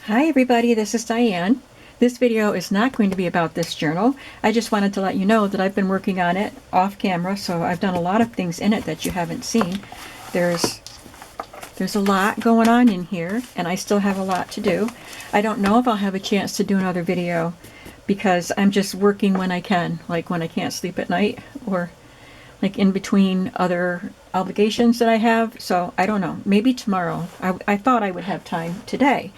Hi everybody, this is Diane. This video is not going to be about this journal. I just wanted to let you know that I've been working on it off camera, so I've done a lot of things in it that you haven't seen. There's a lot going on in here, and I still have a lot to do. I don't know if I'll have a chance to do another video because I'm just working when I can, like when I can't sleep at night or like in between other obligations that I have. So I don't know, maybe tomorrow. I thought I would have time today.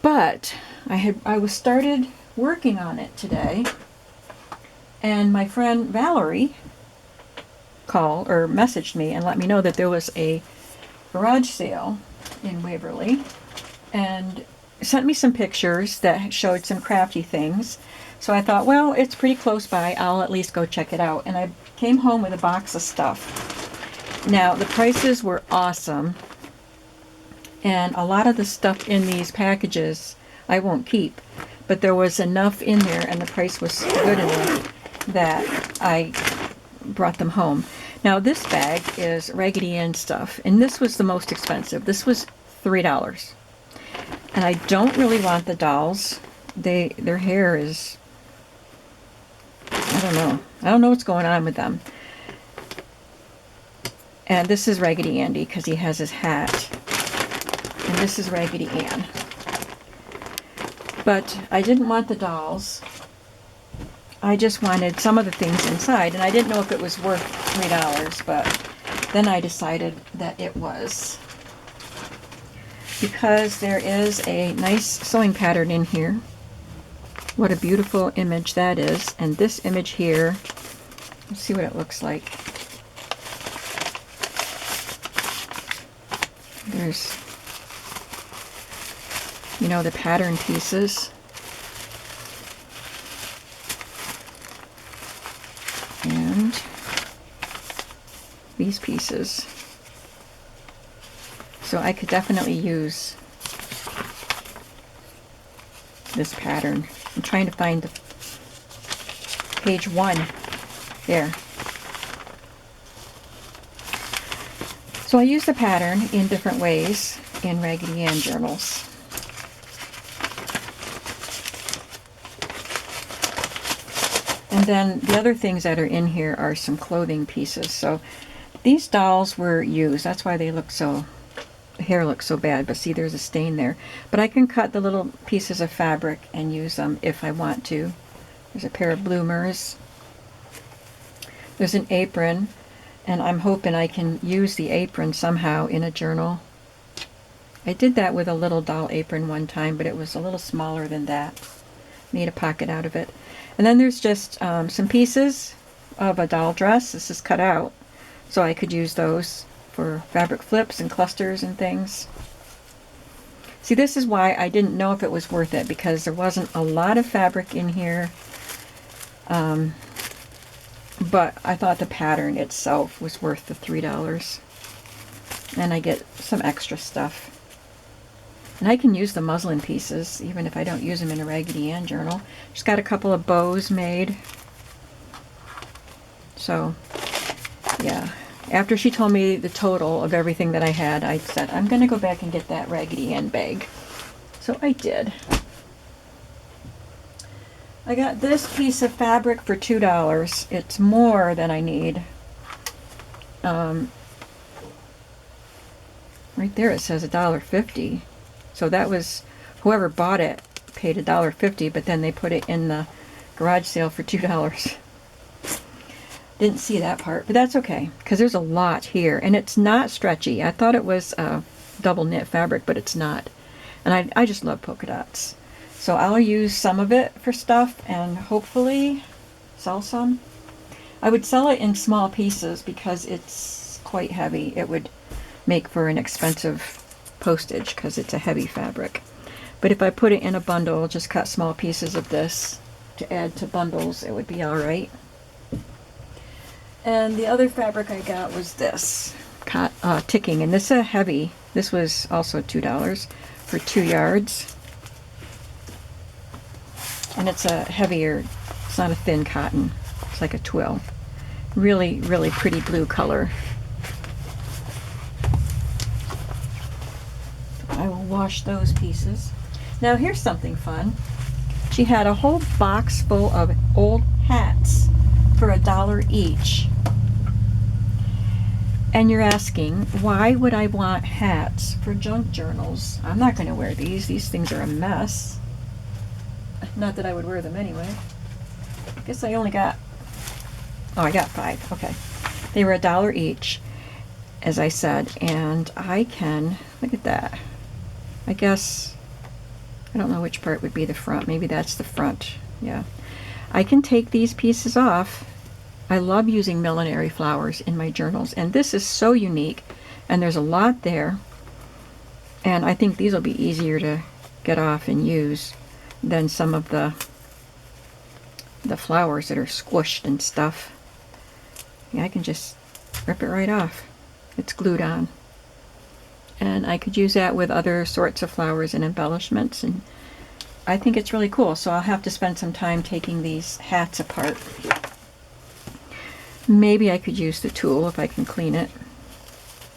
But I was started working on it today, and my friend Valerie called or messaged me and let me know that there was a garage sale in Waverly, and sent me some pictures that showed some crafty things. So I thought, well, it's pretty close by, I'll at least go check it out. And I came home with a box of stuff. Now, the prices were awesome. And a lot of the stuff in these packages I won't keep, but there was enough in there and the price was good enough that I brought them home. Now this bag is Raggedy Ann stuff, and this was the most expensive. This was $3. And I don't really want the dolls. Their hair is, I don't know. I don't know what's going on with them. And this is Raggedy Andy because he has his hat. And this is Raggedy Ann. But I didn't want the dolls. I just wanted some of the things inside, and I didn't know if it was worth $3, but then I decided that it was. Because there is a nice sewing pattern in here. What a beautiful image that is. And this image here, let's see what it looks like. There's, you know, the pattern pieces. And these pieces. So I could definitely use this pattern. I'm trying to find the page 1 there. So I use the pattern in different ways in Raggedy Ann journals. And then the other things that are in here are some clothing pieces. So these dolls were used. That's why they look so, the hair looks so bad. But see, there's a stain there. But I can cut the little pieces of fabric and use them if I want to. There's a pair of bloomers. There's an apron. And I'm hoping I can use the apron somehow in a journal. I did that with a little doll apron one time, but it was a little smaller than that. Made a pocket out of it. And then there's just some pieces of a doll dress. This is cut out, so I could use those for fabric flips and clusters and things. See, this is why I didn't know if it was worth it, because there wasn't a lot of fabric in here. But I thought the pattern itself was worth the $3. And I get some extra stuff. And I can use the muslin pieces, even if I don't use them in a Raggedy Ann journal. Just got a couple of bows made. So, yeah. After she told me the total of everything that I had, I said, I'm going to go back and get that Raggedy Ann bag. So I did. I got this piece of fabric for $2. It's more than I need. Right there it says $1.50. So that was, whoever bought it paid $1.50, but then they put it in the garage sale for $2. Didn't see that part, but that's okay, because there's a lot here, and it's not stretchy. I thought it was double knit fabric, but it's not. And I just love polka dots. So I'll use some of it for stuff and hopefully sell some. I would sell it in small pieces because it's quite heavy. It would make for an expensive postage because it's a heavy fabric. But if I put it in a bundle, just cut small pieces of this to add to bundles, it would be all right. And the other fabric I got was this, ticking, and this is a heavy. This was also $2 for 2 yards. And it's a heavier, it's not a thin cotton, it's like a twill. Really, really pretty blue color. I will wash those pieces. Now here's something fun. She had a whole box full of old hats for $1 each. And you're asking, why would I want hats for junk journals? I'm not going to wear these. These things are a mess. Not that I would wear them anyway. I guess I only got, oh, I got 5. Okay. They were $1 each, as I said, and I can, look at that. I guess, I don't know which part would be the front. Maybe that's the front. Yeah. I can take these pieces off. I love using millinery flowers in my journals, and this is so unique, and there's a lot there, and I think these will be easier to get off and use than some of the flowers that are squished and stuff. Yeah, I can just rip it right off. It's glued on. And I could use that with other sorts of flowers and embellishments, and I think it's really cool. So I'll have to spend some time taking these hats apart. Maybe I could use the tool if I can clean it.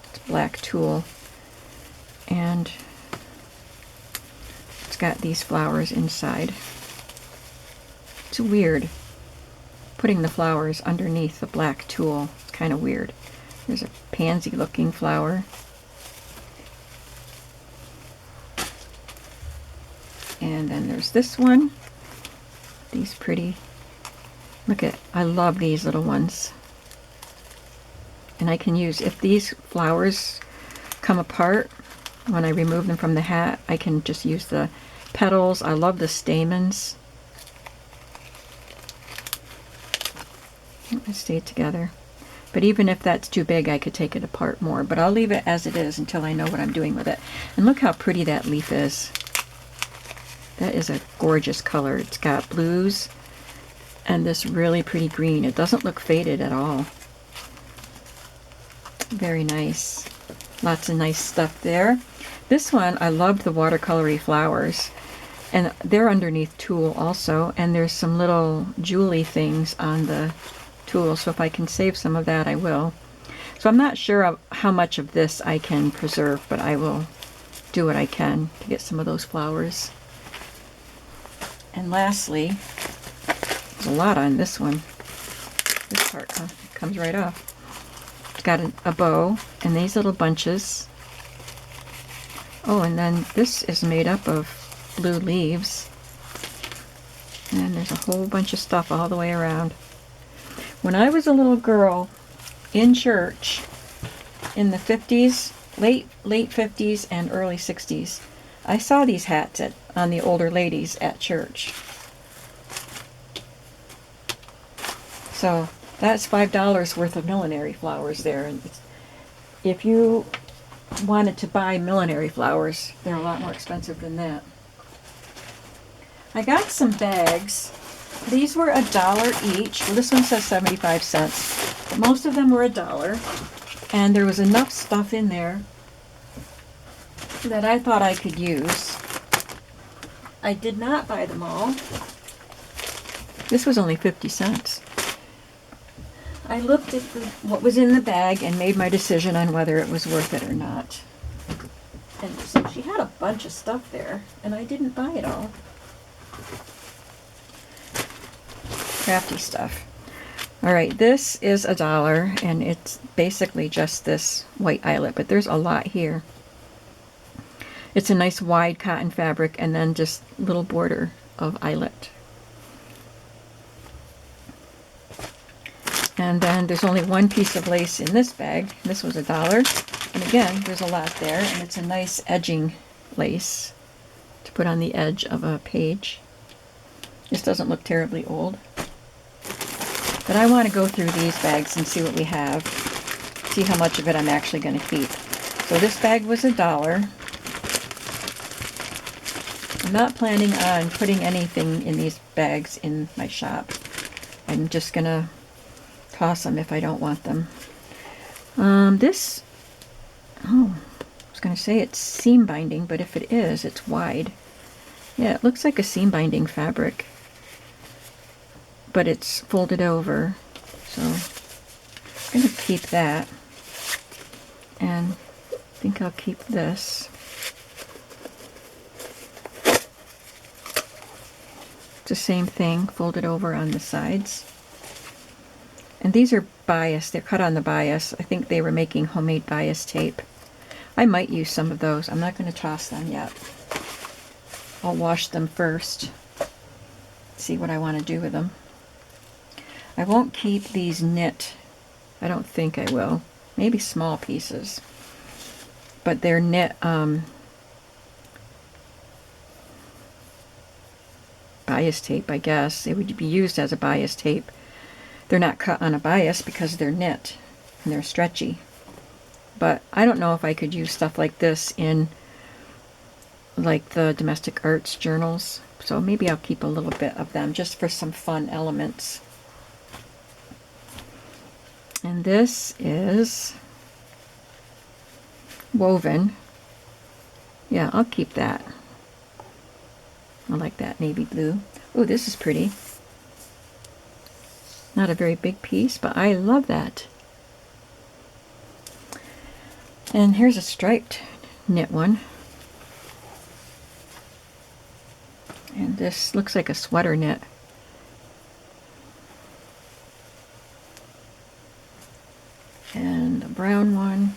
It's a black tool. And it's got these flowers inside. It's weird putting the flowers underneath the black tool. It's kind of weird. There's a pansy looking flower. And then there's this one. These pretty. Look at, I love these little ones. And I can use, if these flowers come apart, when I remove them from the hat, I can just use the petals. I love the stamens. They stay together. But even if that's too big, I could take it apart more. But I'll leave it as it is until I know what I'm doing with it. And look how pretty that leaf is. That is a gorgeous color. It's got blues and this really pretty green. It doesn't look faded at all. Very nice. Lots of nice stuff there. This one, I love the watercolory flowers. And they're underneath tulle also. And there's some little jewelry things on the tulle. So if I can save some of that, I will. So I'm not sure of how much of this I can preserve, but I will do what I can to get some of those flowers. And lastly, there's a lot on this one. This part comes right off. It's got a bow and these little bunches. Oh, and then this is made up of blue leaves. And there's a whole bunch of stuff all the way around. When I was a little girl in church in the 50s, late 50s and early 60s, I saw these hats on the older ladies at church. So that's $5 worth of millinery flowers there. And if you wanted to buy millinery flowers, they're a lot more expensive than that. I got some bags. These were $1 each. Well, this one says 75 cents. But most of them were $1. And there was enough stuff in there that I thought I could use. I did not buy them all. This was only 50 cents. I looked at what was in the bag and made my decision on whether it was worth it or not. And so she had a bunch of stuff there, and I didn't buy it all. Crafty stuff. Alright, this is $1, and it's basically just this white eyelet, but there's a lot here. It's a nice wide cotton fabric, and then just little border of eyelet. And then there's only one piece of lace in this bag. This was $1. And again, there's a lot there, and it's a nice edging lace to put on the edge of a page. This doesn't look terribly old. But I want to go through these bags and see what we have. See how much of it I'm actually going to keep. So this bag was $1. I'm not planning on putting anything in these bags in my shop. I'm just going to toss them if I don't want them. I was going to say it's seam binding, but if it is, it's wide. Yeah, it looks like a seam binding fabric, but it's folded over, so I'm going to keep that, and I think I'll keep this. It's the same thing, folded over on the sides. And these are bias. They're cut on the bias. I think they were making homemade bias tape. I might use some of those. I'm not going to toss them yet. I'll wash them first. See what I want to do with them. I won't keep these knit. I don't think I will. Maybe small pieces. But they're knit bias tape, I guess. It would be used as a bias tape. They're not cut on a bias because they're knit and they're stretchy. But I don't know if I could use stuff like this in like the domestic arts journals. So maybe I'll keep a little bit of them just for some fun elements. And this is woven. Yeah, I'll keep that. I like that navy blue. Oh, this is pretty. Not a very big piece, but I love that. And here's a striped knit one. And this looks like a sweater knit. And a brown one.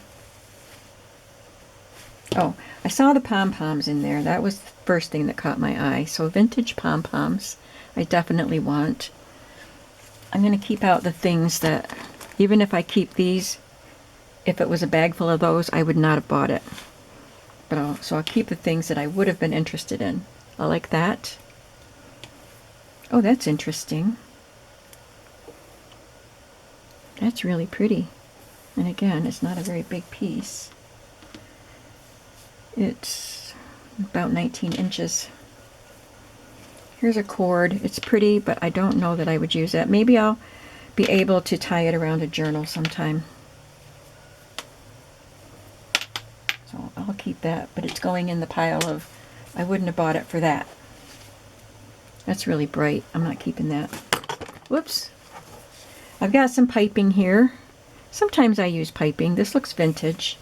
Oh, I saw the pom-poms in there. That was the first thing that caught my eye. So vintage pom-poms I definitely want. I'm going to keep out the things that, even if I keep these, if it was a bag full of those, I would not have bought it. But so I'll keep the things that I would have been interested in. I like that. Oh, that's interesting. That's really pretty. And again, it's not a very big piece. It's about 19 inches. Here's a cord. It's pretty, but I don't know that I would use it. Maybe I'll be able to tie it around a journal sometime. So I'll keep that, but it's going in the pile of, I wouldn't have bought it for that. That's really bright. I'm not keeping that. Whoops. I've got some piping here. Sometimes I use piping. This looks vintage.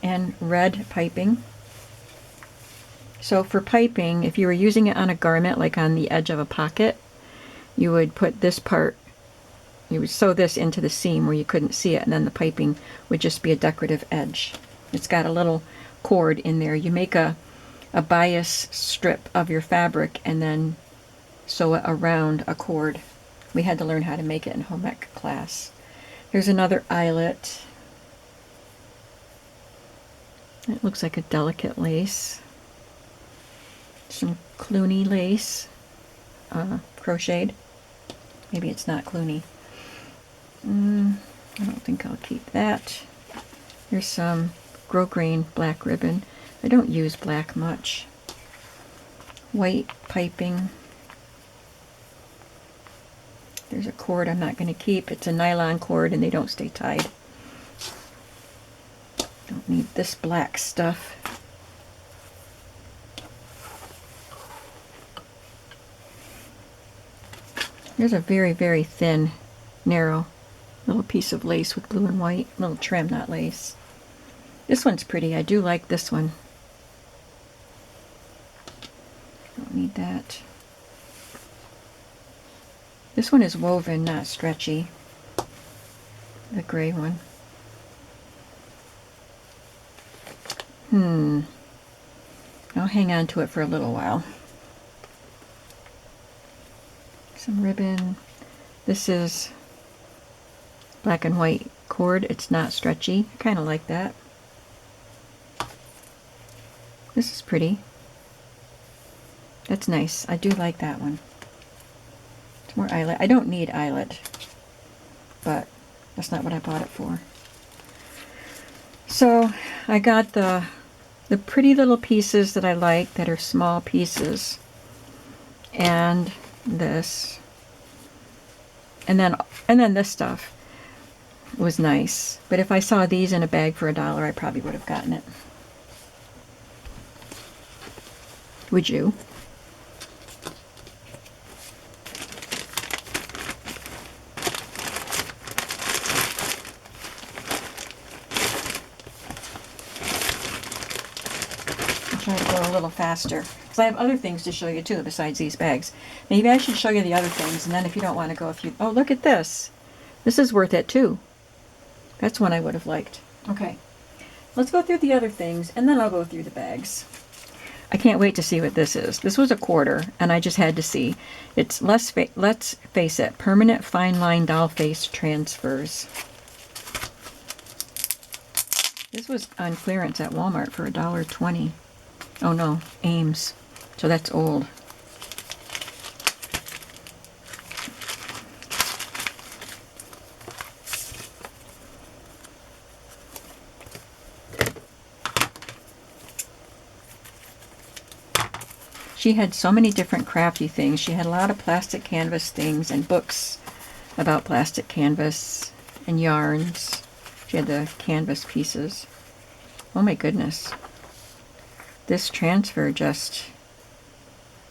And red piping. So for piping, if you were using it on a garment, like on the edge of a pocket, you would put this part, you would sew this into the seam where you couldn't see it, and then the piping would just be a decorative edge. It's got a little cord in there. You make a bias strip of your fabric and then sew it around a cord. We had to learn how to make it in home ec class. Here's another eyelet. It looks like a delicate lace. Some Cluny lace, crocheted. Maybe it's not Cluny. I don't think I'll keep that. Here's some grosgrain black ribbon. I don't use black much. White piping. There's a cord I'm not going to keep. It's a nylon cord and they don't stay tied. Don't need this black stuff. There's a very, very thin, narrow little piece of lace with blue and white. Little trim, not lace. This one's pretty. I do like this one. Don't need that. This one is woven, not stretchy. The gray one. I'll hang on to it for a little while. Some ribbon. This is black and white cord. It's not stretchy. I kind of like that. This is pretty. That's nice. I do like that one. It's more eyelet. I don't need eyelet, but that's not what I bought it for. So I got the pretty little pieces that I like that are small pieces, and this, and then this stuff was nice. But if I saw these in a bag for $1, I probably would have gotten it. Would you? try to go a little faster, because I have other things to show you too besides these bags. Maybe I should show you the other things, and then if you don't want to go, oh, look at this. This is worth it too. That's one I would have liked. Okay, let's go through the other things, and then I'll go through the bags. I can't wait to see what this is. This was a quarter, and I just had to see. It's Let's Face It, Permanent Fine Line Doll Face Transfers. This was on clearance at Walmart for $1.20. Oh no, Ames. So that's old. She had so many different crafty things. She had a lot of plastic canvas things and books about plastic canvas and yarns. She had the canvas pieces. Oh my goodness. This transfer just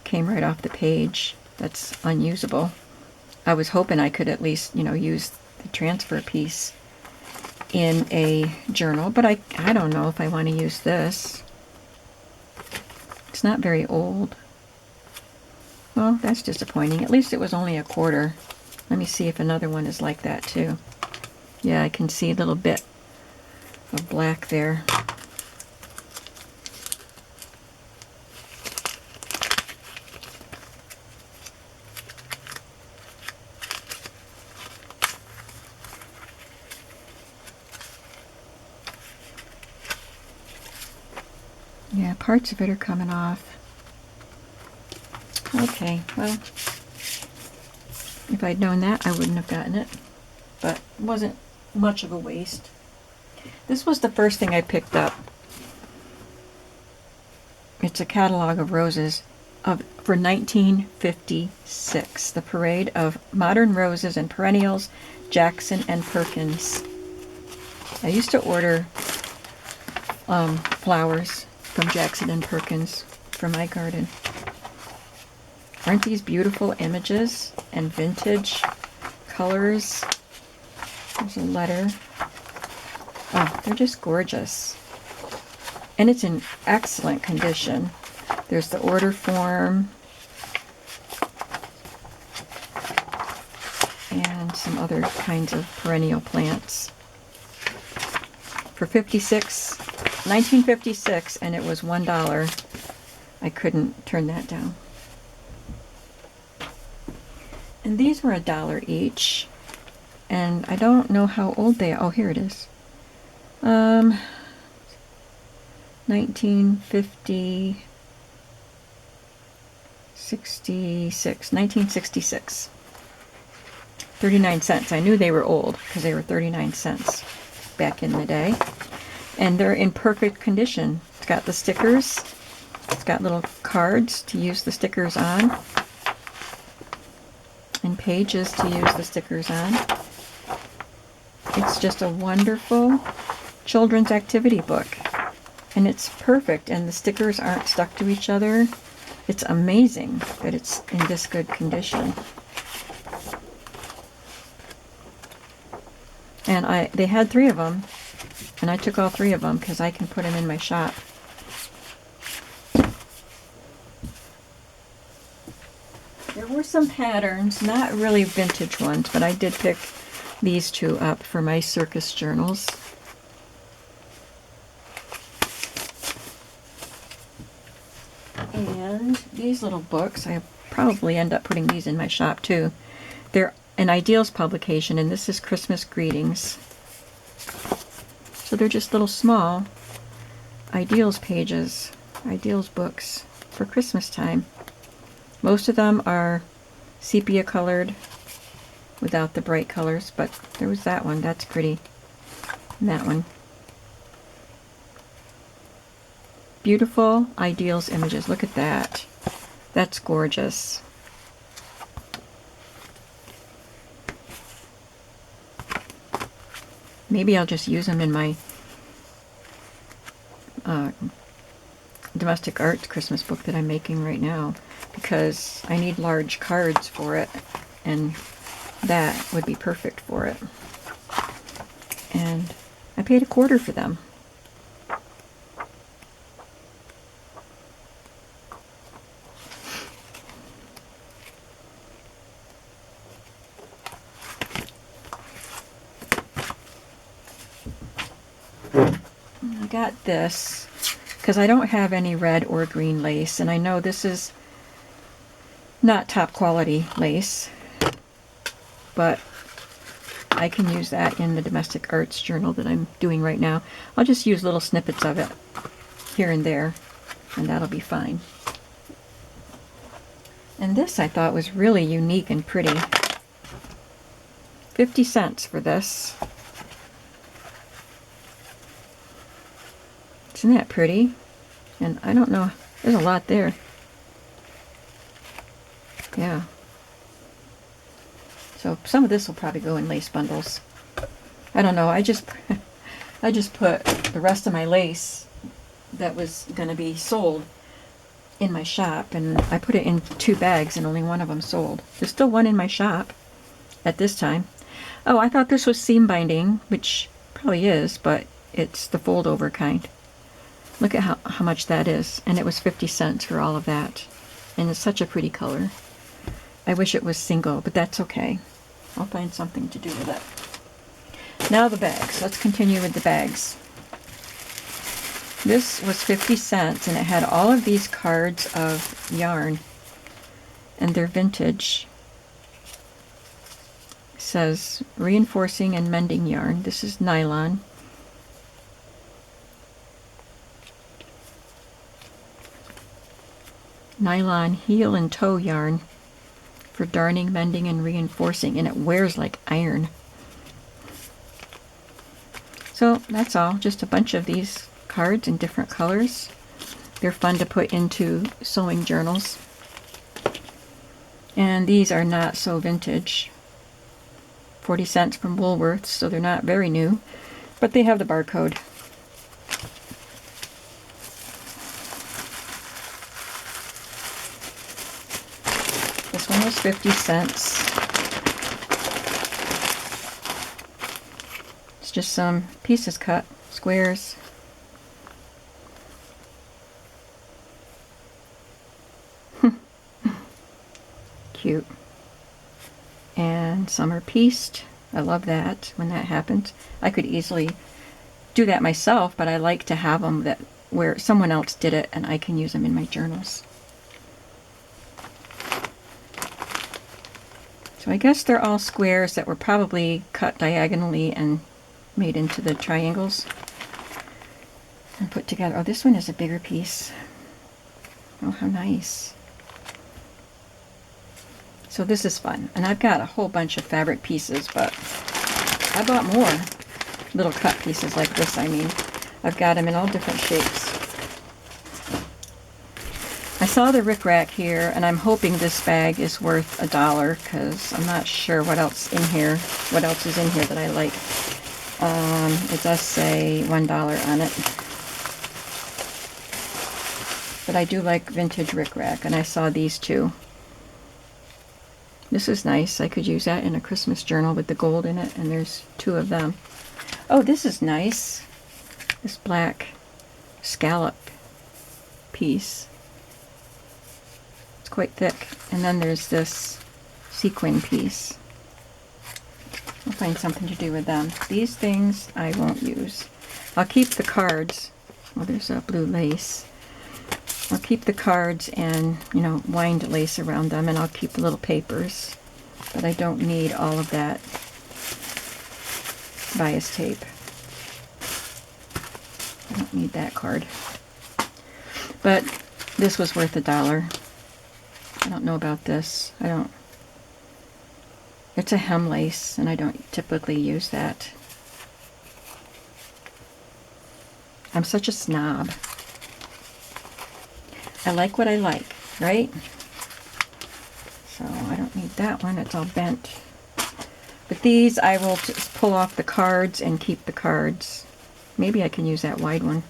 came right off the page. That's unusable. I was hoping I could at least, use the transfer piece in a journal, but I don't know if I want to use this. It's not very old. Well, that's disappointing. At least it was only a quarter. Let me see if another one is like that too. Yeah, I can see a little bit of black there. Yeah, parts of it are coming off. Okay, well, if I'd known that, I wouldn't have gotten it, but it wasn't much of a waste. This was the first thing I picked up. It's a catalog of roses for 1956, the Parade of Modern Roses and Perennials, Jackson and Perkins. I used to order flowers from Jackson and Perkins for my garden. Aren't these beautiful images and vintage colors? There's a letter. Oh, they're just gorgeous. And it's in excellent condition. There's the order form. And some other kinds of perennial plants. For 1956, and it was $1. I couldn't turn that down. And these were $1 each. And I don't know how old they are. Oh, here it is. 1966. 39 cents. I knew they were old because they were 39 cents back in the day. And they're in perfect condition. It's got the stickers. It's got little cards to use the stickers on. And pages to use the stickers on. It's just a wonderful children's activity book. And it's perfect, and the stickers aren't stuck to each other. It's amazing that it's in this good condition. And they had 3 of them, and I took all 3 of them because I can put them in my shop. There were some patterns, not really vintage ones, but I did pick these 2 up for my circus journals. And these little books, I probably end up putting these in my shop too. They're an Ideals publication, and this is Christmas Greetings. So they're just little small Ideals pages, Ideals books for Christmas time. Most of them are sepia colored without the bright colors, but there was that one. That's pretty. And that one. Beautiful Ideals images. Look at that. That's gorgeous. Maybe I'll just use them in my domestic arts Christmas book that I'm making right now, because I need large cards for it, and that would be perfect for it. And I paid $1 for them. got this because I don't have any red or green lace, and I know this is not top quality lace, but I can use that in the domestic arts journal that I'm doing right now. I'll just use little snippets of it here and there, and that'll be fine. And this I thought was really unique and pretty. 50 cents for this. Isn't that pretty? And I don't know, there's a lot there. Yeah. So some of this will probably go in lace bundles. I don't know, I just put the rest of my lace that was going to be sold in my shop, and I put it in 2 bags and only one of them sold. There's still one in my shop at this time. Oh, I thought this was seam binding, which probably is, but it's the fold over kind. Look at how much that is, and it was 50 cents for all of that. And it's such a pretty color. I wish it was single, but that's okay. I'll find something to do with it. Now the bags. Let's continue with the bags. This was 50 cents, and it had all of these cards of yarn, and they're vintage. It says reinforcing and mending yarn. This is nylon. Nylon heel and toe yarn for darning, mending, and reinforcing, and it wears like iron. So that's all, just a bunch of these cards in different colors. They're fun to put into sewing journals. And these are not so vintage. 40 cents from Woolworths, so they're not very new, but they have the barcode. This one was 50 cents. It's just some pieces cut, squares. Cute. And some are pieced. I love that when that happens. I could easily do that myself, but I like to have them that where someone else did it and I can use them in my journals. So I guess they're all squares that were probably cut diagonally and made into the triangles and put together. Oh, this one is a bigger piece. Oh, how nice. So this is fun. And I've got a whole bunch of fabric pieces, but I bought more little cut pieces like this, I mean. I've got them in all different shapes. I saw the rickrack here, and I'm hoping this bag is worth $1 because I'm not sure what else in here, what else is in here that I like. It does say $1 on it. But I do like vintage rickrack, and I saw these too. This is nice. I could use that in a Christmas journal with the gold in it, and there's 2 of them. Oh, this is nice. This black scallop piece. It's quite thick. And then there's this sequin piece. I'll find something to do with them. These things I won't use. I'll keep the cards. Oh, there's a blue lace. I'll keep the cards and, you know, wind lace around them, and I'll keep the little papers. But I don't need all of that bias tape. I don't need that card. But this was worth $1. I don't know about this. It's a hem lace, and I don't typically use that. I'm such a snob. I like what I like, right? So I don't need that one. It's all bent. But these I will just pull off the cards and keep the cards. Maybe I can use that wide one.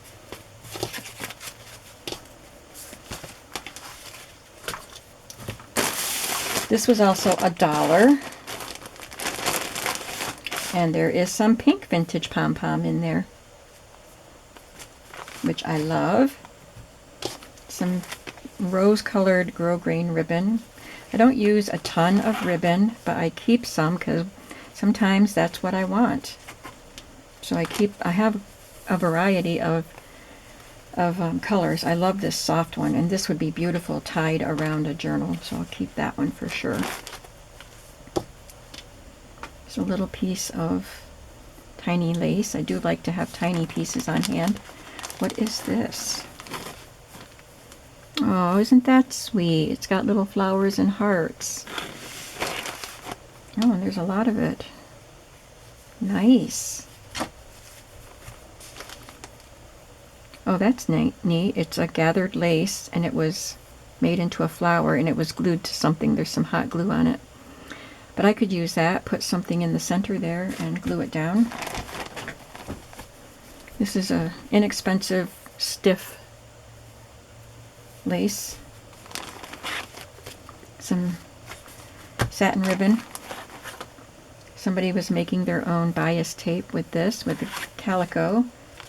This was also $1. And there is some pink vintage pom-pom in there, which I love. Some rose-colored grosgrain ribbon. I don't use a ton of ribbon, but I keep some because sometimes that's what I want. So I have a variety of colors. I love this soft one, and this would be beautiful tied around a journal, so I'll keep that one for sure. It's a little piece of tiny lace. I do like to have tiny pieces on hand. What is this? Oh, isn't that sweet? It's got little flowers and hearts. Oh, and there's a lot of it. Nice. Oh, that's neat. It's a gathered lace, and it was made into a flower, and it was glued to something. There's some hot glue on it. But I could use that, put something in the center there, and glue it down. This is a inexpensive, stiff lace. Some satin ribbon. Somebody was making their own bias tape with this, with the calico.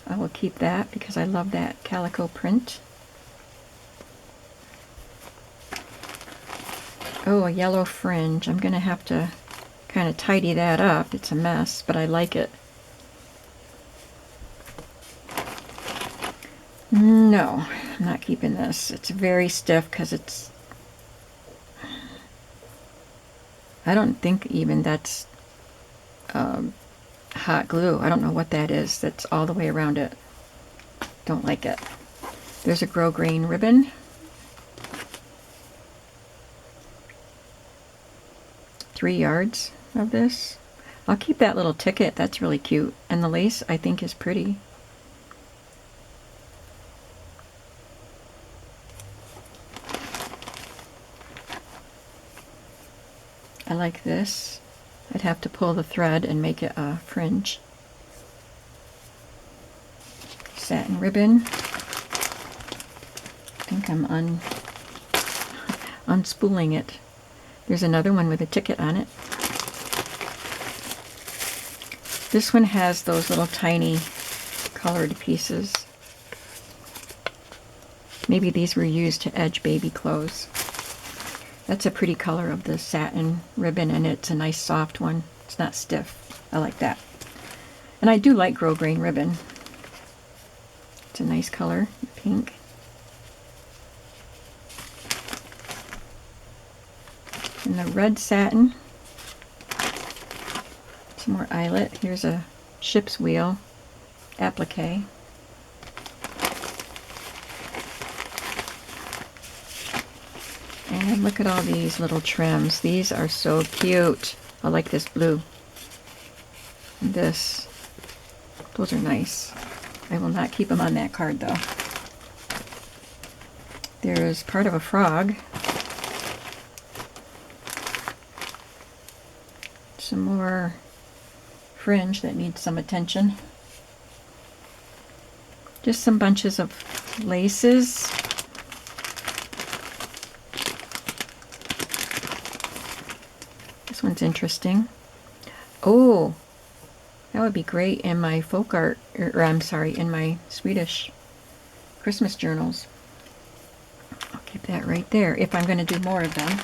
I will keep that because I love that calico print. Oh, a yellow fringe. I'm going to have to kind of tidy that up. It's a mess, but I like it. No, I'm not keeping this. It's very stiff because it's... I don't think even that's hot glue. I don't know what that is. That's all the way around it. Don't like it. There's a grosgrain ribbon. Three yards of this. I'll keep that little ticket. That's really cute. And the lace, I think, is pretty. I like this. I'd have to pull the thread and make it a fringe. Satin ribbon. I think I'm unspooling it. There's another one with a ticket on it. This one has those little tiny colored pieces. Maybe these were used to edge baby clothes. That's a pretty color of the satin ribbon, and it's a nice soft one. It's not stiff. I like that. And I do like grosgrain ribbon. It's a nice color, pink. And the red satin. Some more eyelet. Here's a ship's wheel applique. And look at all these little trims. These are so cute. I like this blue. And this. Those are nice. I will not keep them on that card though. There's part of a frog. Some more fringe that needs some attention. Just some bunches of laces. This one's interesting. Oh, that would be great in my folk art, or I'm sorry, in my Swedish Christmas journals. I'll keep that right there if I'm going to do more of them,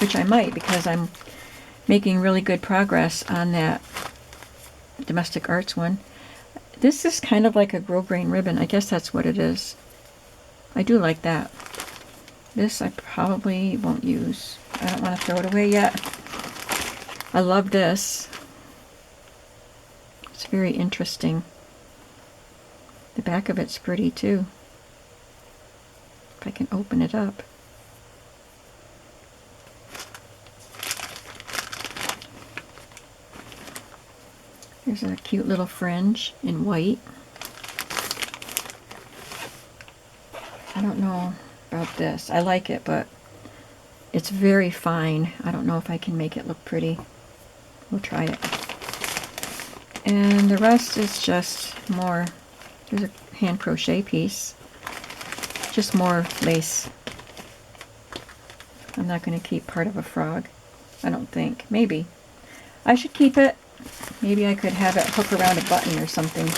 which I might because I'm making really good progress on that domestic arts one. This is kind of like a grosgrain ribbon. I guess that's what it is. I do like that. This I probably won't use. I don't want to throw it away yet. I love this. It's very interesting. The back of it's pretty too. If I can open it up. There's a cute little fringe in white. I don't know about this. I like it, but it's very fine. I don't know if I can make it look pretty. We'll try it. And the rest is just more, there's a hand crochet piece. Just more lace. I'm not going to keep part of a frog. I don't think. Maybe. I should keep it. Maybe I could have it hook around a button or something.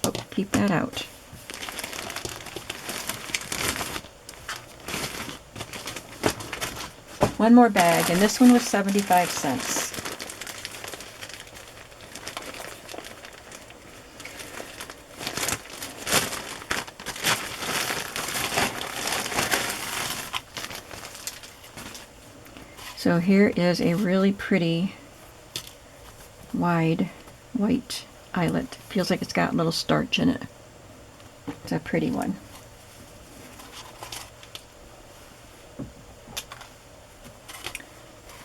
Oh, keep that out. One more bag, and this one was 75 cents. So here is a really pretty wide white eyelet. Feels like it's got a little starch in it. It's a pretty one.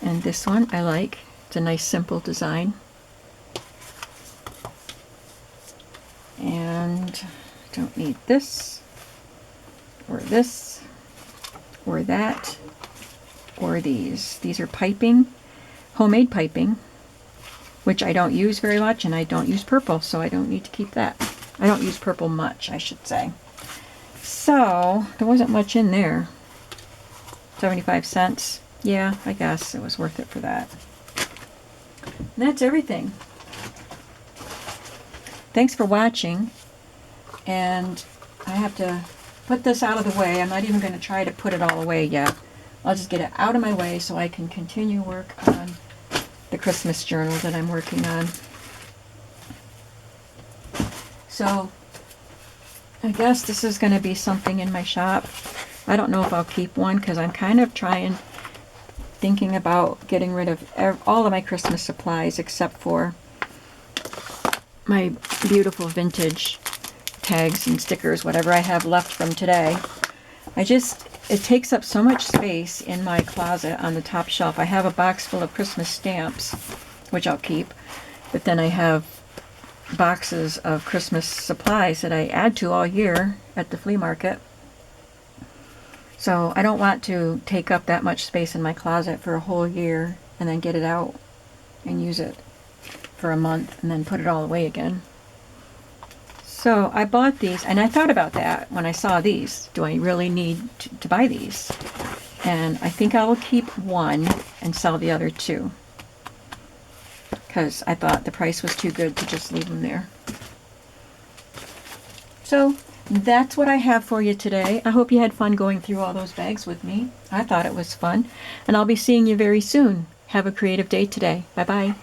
And this one I like. It's a nice simple design. And I don't need this, or this, or that, or these. These are piping, homemade piping, which I don't use very much, and I don't use purple, so I don't need to keep that. I don't use purple much, I should say. So, there wasn't much in there. 75 cents. Yeah, I guess it was worth it for that. And that's everything. Thanks for watching. And I have to put this out of the way. I'm not even going to try to put it all away yet. I'll just get it out of my way so I can continue work on the Christmas journal that I'm working on. So, I guess this is going to be something in my shop. I don't know if I'll keep one because I'm kind of thinking about getting rid of all of my Christmas supplies except for my beautiful vintage tags and stickers, whatever I have left from today. It takes up so much space in my closet on the top shelf. I have a box full of Christmas stamps, which I'll keep, but then I have boxes of Christmas supplies that I add to all year at the flea market. So I don't want to take up that much space in my closet for a whole year and then get it out and use it for a month and then put it all away again. So I bought these, and I thought about that when I saw these. Do I really need to buy these? And I think I will keep one and sell the other two, because I thought the price was too good to just leave them there. So that's what I have for you today. I hope you had fun going through all those bags with me. I thought it was fun. And I'll be seeing you very soon. Have a creative day today. Bye-bye.